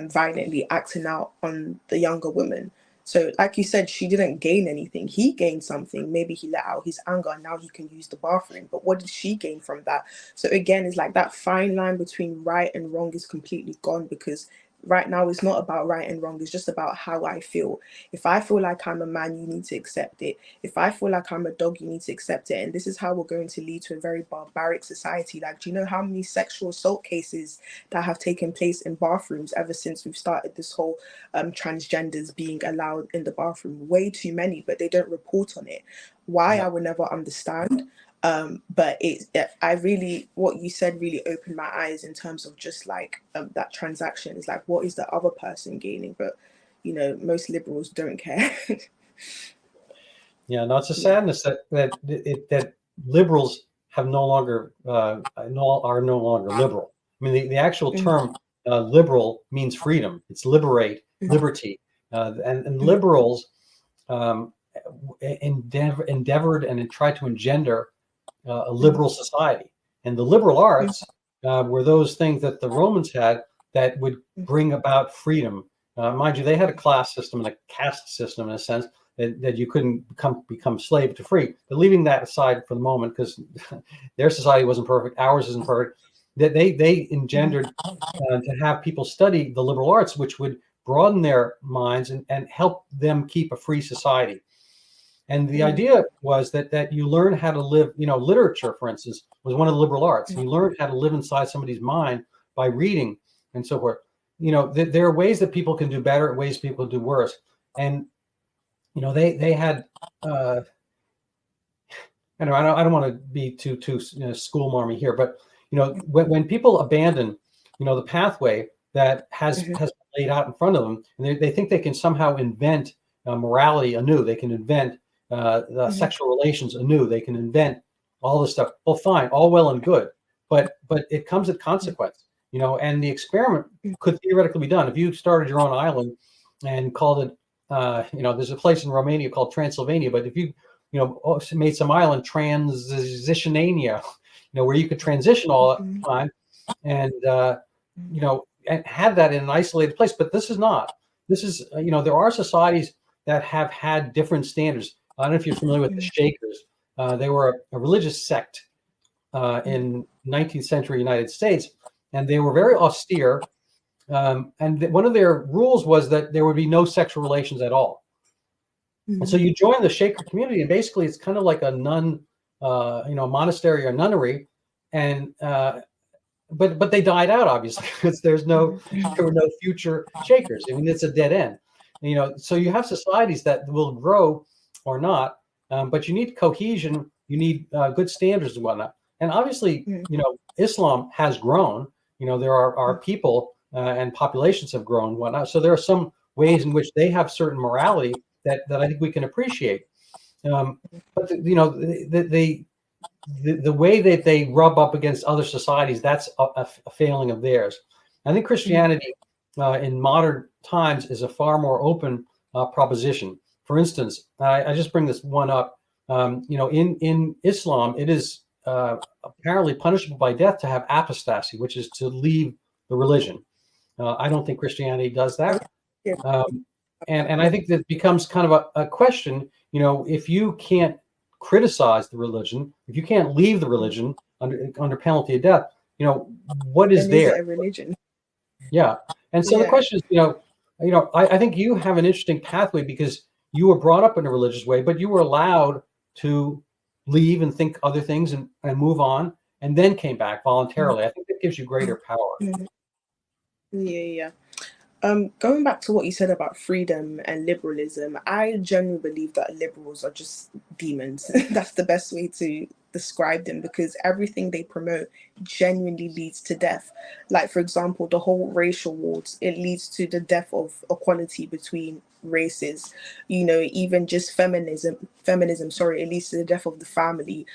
violently acting out on the younger woman. So, like you said, she didn't gain anything. He gained something. Maybe he let out his anger and now he can use the bathroom. But what did she gain from that? So, again, it's like that fine line between right and wrong is completely gone, because right now it's not about right and wrong. It's just about how I feel. If I feel like I'm a man, you need to accept it. If I feel like I'm a dog, you need to accept it. And this is how we're going to lead to a very barbaric society. Like, do you know how many sexual assault cases that have taken place in bathrooms ever since we've started this whole transgenders being allowed in the bathroom? Way too many, but they don't report on it. Why, Yeah. I will never understand. But what you said really opened my eyes in terms of just like that transaction is like, what is the other person gaining? But most liberals don't care. Yeah, no, it's a Yeah. sadness that liberals have no longer are no longer liberal. I mean, the actual Mm, term liberal means freedom. It's liberate, mm, liberty, and mm, liberals um, endeavored and tried to engender a mm, liberal society. And the liberal mm, arts were those things that the Romans had that would mm, bring about freedom. Mind you, they had a class system and a caste system in a sense that you couldn't become slave to free. But leaving that aside for the moment, because their society wasn't perfect, ours isn't perfect. That they mm, engendered to have people study the liberal arts, which would broaden their minds and help them keep a free society. And the mm, idea was that you learn how to live, literature, for instance, was one of the liberal arts. mm, You learn how to live inside somebody's mind by reading and so forth. There are ways that people can do better, ways people do worse. And, they had, I don't want to be too school marmy here, but, when people abandon, the pathway that has mhm, has been laid out in front of them, and they think they can somehow invent morality anew. They can invent the mhm, sexual relations anew. They can invent all this stuff. Well, fine, all well and good, but it comes at consequence, and the experiment mm, could theoretically be done if you started your own island and called it. There's a place in Romania called Transylvania, but if you made some island transitionania, where you could transition all the mhm, time and mm, and have that in an isolated place. But this is not. This is there are societies that have had different standards. I don't know if you're familiar with the mm, Shakers. They were a religious sect mm, in 19th century United States, and they were very austere. And one of their rules was that there would be no sexual relations at all. And so mhm, you join the Shaker community, and basically it's kind of like a nun, monastery or nunnery, and but they died out obviously because mhm, there were no future Shakers. I mean, it's a dead end. So you have societies that will grow or not, but you need cohesion, you need good standards and whatnot. And obviously, mm, Islam has grown. There are mm, people and populations have grown and whatnot. So there are some ways in which they have certain morality that I think we can appreciate. But the way that they rub up against other societies, that's a failing of theirs. I think mm, Christianity in modern times is a far more open proposition. For instance, I just bring this one up. In Islam, it is apparently punishable by death to have apostasy, which is to leave the religion. I don't think Christianity does oh, that. yeah, Um, and I think that becomes kind of a question, if you can't criticize the religion, if you can't leave the mm. religion under penalty of death, what is Then is there? it a religion? Yeah. And so the Yeah. question is, I think you have an interesting pathway because you were brought up in a religious way, but you were allowed to leave and think other things and move on and then came back Mm, voluntarily. I think that gives you greater power. mm. Yeah, yeah. Going back to what you said about freedom and liberalism, I genuinely believe that liberals are just demons. That's the best way to describe them because everything they promote genuinely leads to death. Like, for example, the whole racial wars, it leads to the death of equality between races. Even just feminism, sorry, it leads to the death of the family.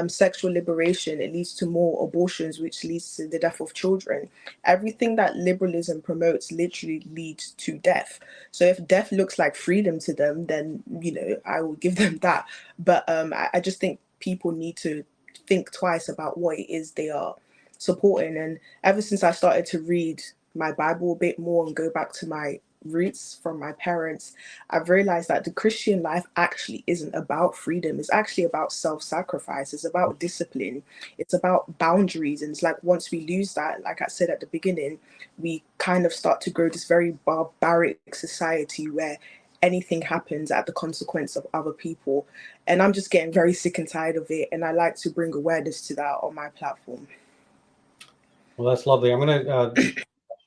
Sexual liberation, it leads to more abortions, which leads to the death of children. Everything that liberalism promotes literally leads to death. So if death looks like freedom to them, then I will give them that. But I just think people need to think twice about what it is they are supporting. And ever since I started to read my Bible a bit more and go back to my roots from my parents, I've realized that the Christian life actually isn't about freedom. It's actually about self-sacrifice. It's about discipline. It's about boundaries. And it's like once we lose that, like I said at the beginning, we kind of start to grow this very barbaric society where anything happens at the consequence of other people. And I'm just getting very sick and tired of it. And I like to bring awareness to that on my platform. Well, that's lovely. I'm going to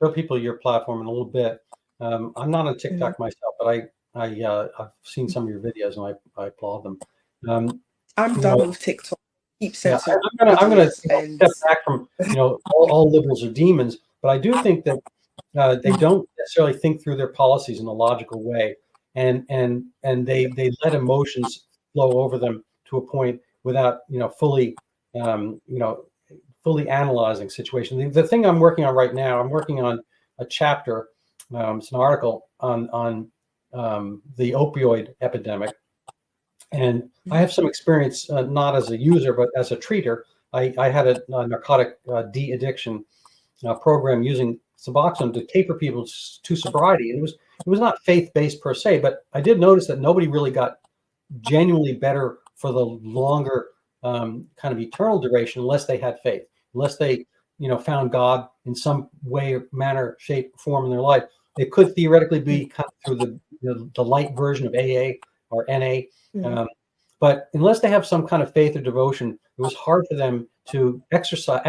show people your platform in a little bit. I'm not on Mm, TikTok myself, but I've seen some of your videos and I applaud them. Um, I'm you done know, with TikTok. Keep yeah, censoring I'm gonna videos and step back from all liberals are demons, but I do think that they don't necessarily think through their policies in a logical way, and they let emotions flow over them to a point without um, you know fully analyzing situation. The thing I'm working on right now, I'm working on a chapter. It's an article on the opioid epidemic, and I have some experience, not as a user but as a treater. I had a narcotic de-addiction program using Suboxone to taper people to sobriety. And it was not faith-based per se, but I did notice that nobody really got genuinely better for the longer kind of eternal duration unless they had faith, unless they found God in some way, manner, shape, form in their life. It could theoretically be kind of through the light version of AA or NA. Um, but unless they have some kind of faith or devotion, it was hard for them to exorcise,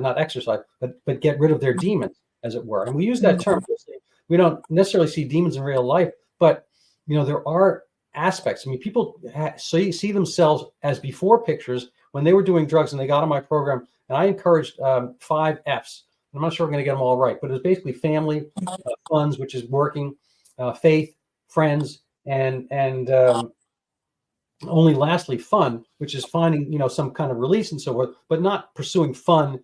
not exercise, but get rid of their demons, as it were. And we use that term loosely. We don't necessarily see demons in real life, but there are aspects. I mean, people see themselves as before pictures when they were doing drugs and they got on my program. And I encouraged 5 F's. I'm not sure I'm going to get them all right, but it's basically family, funds, which is working, faith, friends, and only lastly fun, which is finding some kind of release and so forth, but not pursuing fun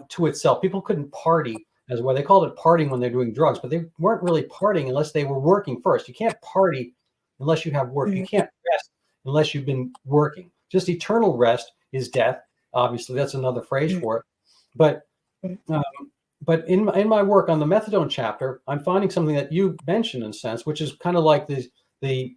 to itself. People couldn't party as well. They called it partying when they're doing drugs, but they weren't really partying unless they were working first. You can't party unless you have work. You can't rest unless you've been working. Just eternal rest is death. Obviously, that's another phrase for it. But um, in my work on the methadone chapter, I'm finding something that you mentioned in a sense, which is kind of like the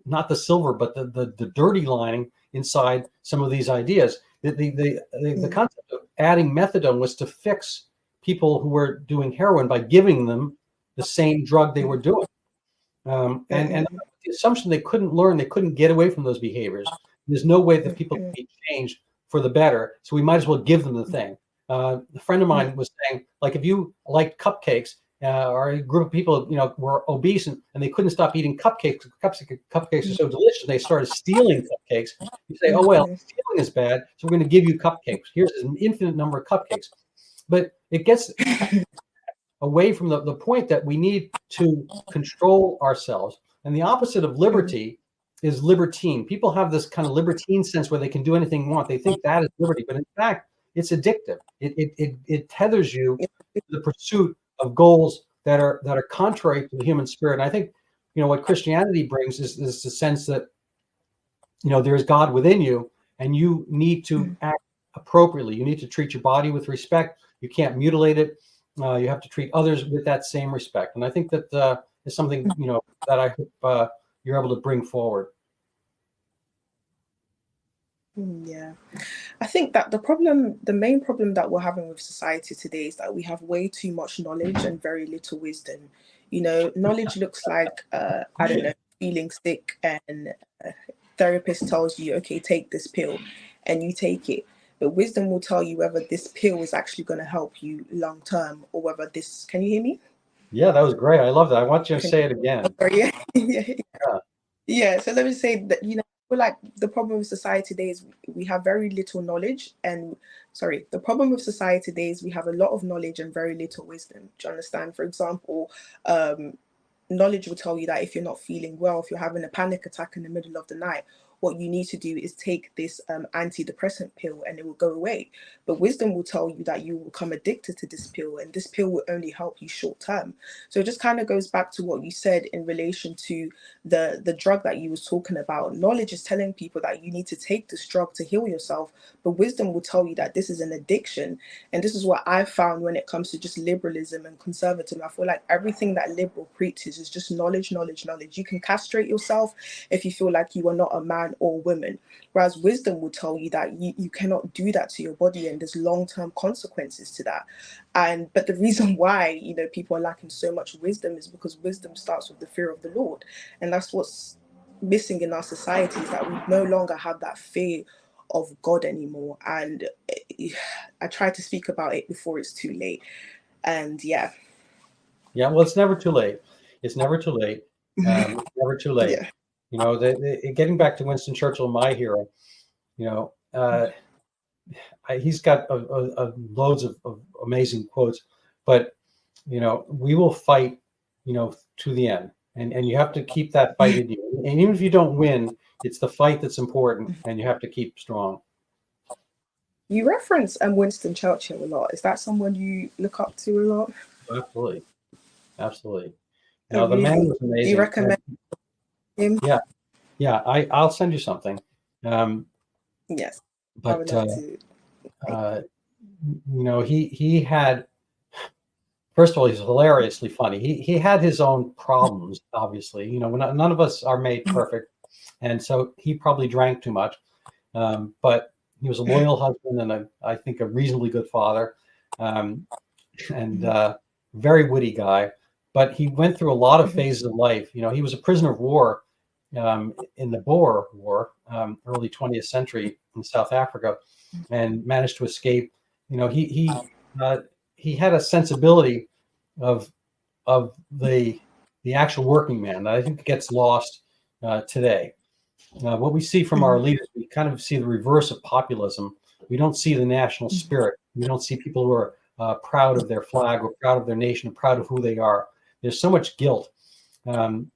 not the silver, but the dirty lining inside some of these ideas. The concept of adding methadone was to fix people who were doing heroin by giving them the same drug they were doing. And the assumption they couldn't learn, they couldn't get away from those behaviors. There's no way that people can be changed for the better, so we might as well give them the thing. A friend of mine was saying, like, if you liked cupcakes, or a group of people, were obese and they couldn't stop eating cupcakes. Cupcakes are so delicious. They started stealing cupcakes. You say, oh, well, stealing is bad, so we're going to give you cupcakes. Here's an infinite number of cupcakes. But it gets away from the point that we need to control ourselves. And the opposite of liberty is libertine. People have this kind of libertine sense where they can do anything they want. They think that is liberty, but in fact, it's addictive. It tethers you to the pursuit of goals that are contrary to the human spirit. And I think what Christianity brings is the sense that there is God within you, and you need to act appropriately. You need to treat your body with respect. You can't mutilate it. You have to treat others with that same respect. And I think that is something that I hope you're able to bring forward. Yeah, I think that the main problem that we're having with society today is that we have way too much knowledge and very little wisdom. Knowledge looks like, I don't know, feeling sick, and a therapist tells you, okay, take this pill, and you take it. But wisdom will tell you whether this pill is actually going to help you long term, or whether this. Can you hear me? Yeah, that was great. I love that. I want you to say it again. Oh, yeah. Yeah. Yeah. Yeah, so let me say that, I feel like the problem with society today is we have very little knowledge, and sorry, the problem with society today is we have a lot of knowledge and very little wisdom. Do you understand? For example, knowledge will tell you that if you're not feeling well, if you're having a panic attack in the middle of the night, what you need to do is take this antidepressant pill and it will go away. But wisdom will tell you that you will become addicted to this pill, and this pill will only help you short term. So it just kind of goes back to what you said in relation to the drug that you was talking about. Knowledge is telling people that you need to take this drug to heal yourself, but wisdom will tell you that this is an addiction. And this is what I found when it comes to just liberalism and conservatism. I feel like everything that liberal preaches is just knowledge, knowledge, knowledge. You can castrate yourself if you feel like you are not a man or woman, whereas wisdom will tell you that you cannot do that to your body, and there's long-term consequences to that. But the reason why people are lacking so much wisdom is because wisdom starts with the fear of the Lord, and that's what's missing in our society, is that we no longer have that fear of God anymore. And I try to speak about it before it's too late. And yeah. Yeah, well, it's never too late. It's never too late. It's never too late. Yeah. You know, getting back to Winston Churchill, my hero. You know, he's got loads of amazing quotes, but you know, we will fight, you know, to the end, and you have to keep that fight in you. And even if you don't win, it's the fight that's important, and you have to keep strong. You reference Winston Churchill a lot. Is that someone you look up to a lot? Absolutely, absolutely. Oh, Now the man really? was Do you amazing. And recommend him? yeah, yeah. I'll send you something. Um, Yes, I would but love to. uh, you know, he had, first of all, he's hilariously funny. He had his own problems, obviously. You know, none of us are made perfect, and so he probably drank too much. But he was a loyal husband and I think a reasonably good father, um, and very witty guy. But he went through a lot of phases of life. You know, he was a prisoner of war in the Boer War, early 20th century in South Africa, and managed to escape. You know, he had a sensibility of the actual working man that I think gets lost today. What we see from our leaders, we kind of see the reverse of populism. We don't see the national spirit. We don't see people who are proud of their flag or proud of their nation or proud of who they are. There's so much guilt. Um,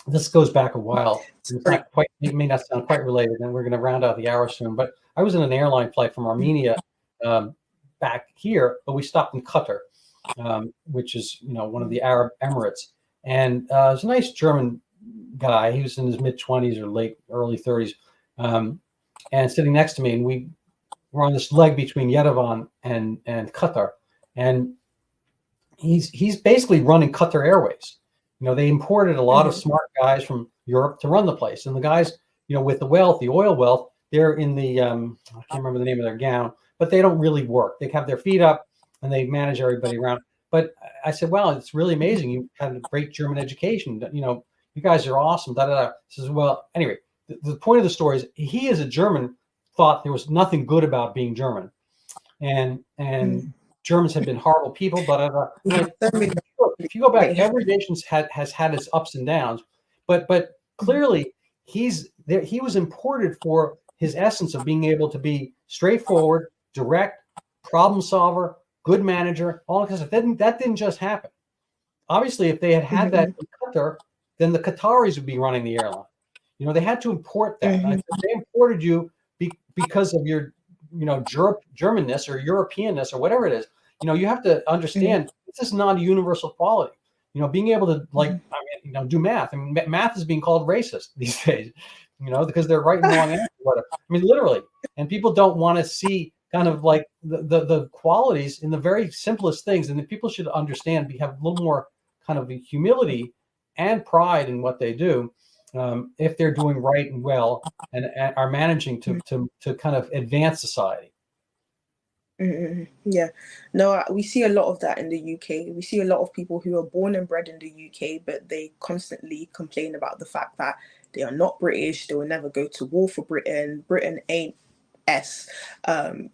this goes back a while. It's not quite, it may not sound quite related, and we're going to round out the hour soon. But I was in an airline flight from Armenia back here, but we stopped in Qatar, which is, you know, one of the Arab Emirates. And there's a nice German guy. He was in his mid-20s or early 30s, and sitting next to me. And we were on this leg between Yerevan and Qatar, and he's basically running Qatar Airways. You know, they imported a lot of smart guys from Europe to run the place, and the guys, you know, with the wealth, the oil wealth, they're in the I can't remember the name of their gown, but they don't really work. They have their feet up and they manage everybody around. But I said, well, it's really amazing. You had a great German education. You know, you guys are awesome. Da da da. He says, well, anyway, the point of the story is he, as a German, thought there was nothing good about being German, and Germans had been horrible people. But like, if you go back, every nation has had its ups and downs, but clearly he's there. He was imported for his essence of being able to be straightforward, direct, problem solver, good manager, all because that didn't just happen. Obviously, if they had that in Qatar, then the Qataris would be running the airline. You know, they had to import that. They imported you because of your, you know, Germanness or Europeanness or whatever it is. You know, you have to understand this is not a universal quality. You know, being able to, like, I mean, you know, do math. I mean, math is being called racist these days. You know, because they're writing wrong answers. Whatever. I mean, literally, and people don't want to see kind of like the qualities in the very simplest things, and that people should understand. We have a little more kind of humility and pride in what they do, if they're doing right and well, and are managing to kind of advance society. Yeah, no, we see a lot of that in the UK. We see a lot of people who are born and bred in the UK, but they constantly complain about the fact that they are not British. They will never go to war for Britain. Britain ain't S.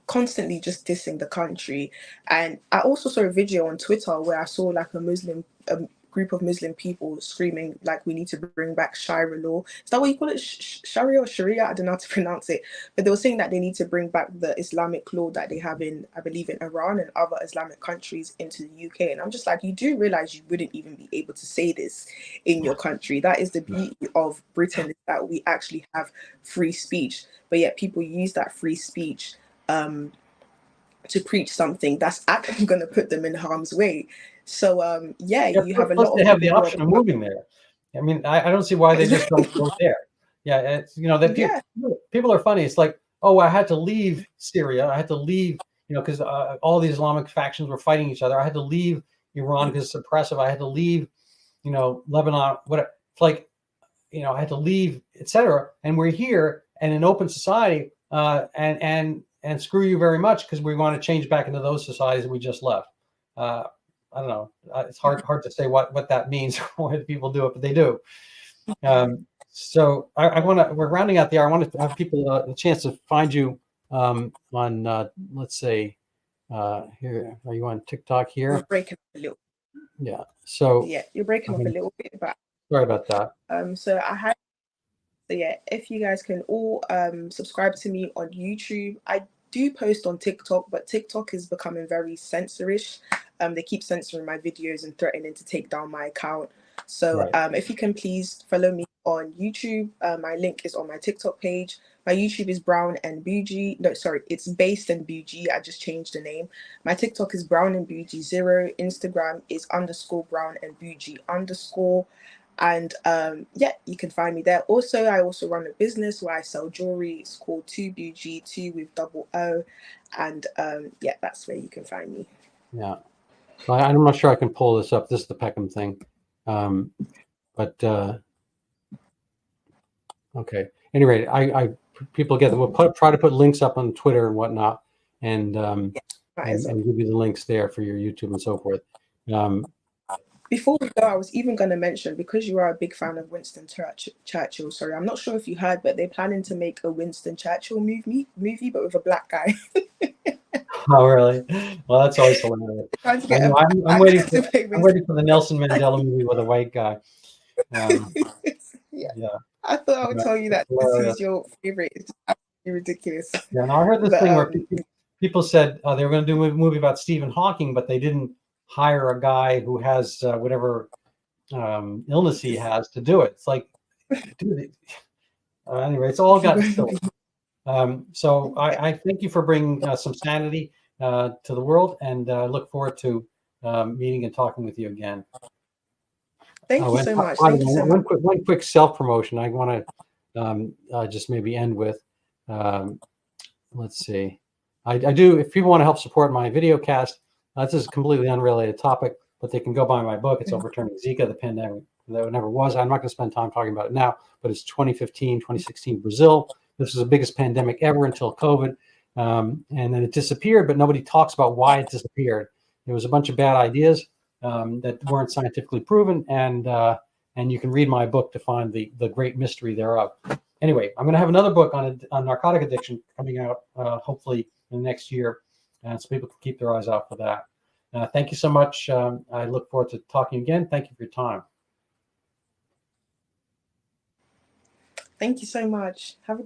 Constantly just dissing the country. And I also saw a video on Twitter where I saw like a group of Muslim people screaming like we need to bring back Sharia law. Is that what you call it? Sharia or Sharia? I don't know how to pronounce it. But they were saying that they need to bring back the Islamic law that they have in, I believe, in Iran and other Islamic countries into the UK. And I'm just like, you do realize you wouldn't even be able to say this in your country. That is the beauty of Britain, is that we actually have free speech. But yet people use that free speech to preach something that's actually going to put them in harm's way. So yeah, you have a Plus lot they of have the people who option of moving there. I mean, I don't see why they just don't go there. Yeah, it's, you know, that people are funny. It's like, oh, I had to leave Syria. I had to leave, you know, because all the Islamic factions were fighting each other. I had to leave Iran because it's oppressive. I had to leave, you know, Lebanon. Whatever. It's like, you know, I had to leave, etc. And we're here and an open society, and screw you very much because we want to change back into those societies that we just left. I don't know. It's hard to say what that means or why people do it, but they do. So I want to. We're rounding out the hour. I want to have people a chance to find you on. Let's say here. Are you on TikTok here? You're breaking up a little. Yeah. So Yeah, you're breaking up a little bit, but sorry about that. so I had. So yeah, if you guys can all subscribe to me on YouTube. I do post on TikTok, but TikTok is becoming very censorish. They keep censoring my videos and threatening to take down my account. So Right. if you can please follow me on YouTube. My link is on my TikTok page. My YouTube is Brown and Bougie. No, sorry, it's Based and Bougie. I just changed the name. My TikTok is Brown and Bougie 0. Instagram is _Brown and Bougie _. And yeah, you can find me there. Also, I also run a business where I sell jewelry. It's called 2BG, 2 with double O. And yeah, that's where you can find me. Yeah. So I'm not sure I can pull this up. This is the Peckham thing. But okay. Anyway, I people get them. We'll try to put links up on Twitter and whatnot, and and give you the links there for your YouTube and so forth. Before we go, I was even going to mention, because you are a big fan of Winston Churchill. Sorry, I'm not sure if you heard, but they're planning to make a Winston Churchill movie, but with a black guy. Oh, really? Well, that's always hilarious. Trying to I get know. a I'm waiting for to play I'm Winston. waiting for the Nelson Mandela movie with a white guy. Yeah. Yeah. I thought I would Yeah, tell you that this hilarious. is your favorite. It's absolutely ridiculous. Yeah, and I heard this But thing where people said they were going to do a movie about Stephen Hawking, but they didn't hire a guy who has whatever illness he has to do it. It's like, dude. Anyway, it's all gotten silly. So I thank you for bringing some sanity to the world, and look forward to meeting and talking with you again. thank you And so much. by the Thank you way, so much. one quick self promotion I want to just maybe end with. Um, let's see. I do. If people want to help support my video cast, this is a completely unrelated topic, but they can go buy my book. It's Overturning Zika, the pandemic that never was. I'm not going to spend time talking about it now, but it's 2015, 2016 Brazil. This was the biggest pandemic ever until COVID. And then it disappeared, but nobody talks about why it disappeared. It was a bunch of bad ideas that weren't scientifically proven, and you can read my book to find the great mystery thereof. Anyway, I'm going to have another book on narcotic addiction coming out hopefully in the next year, so people can keep their eyes out for that. Thank you so much. I look forward to talking again. Thank you for your time. Thank you so much. Have a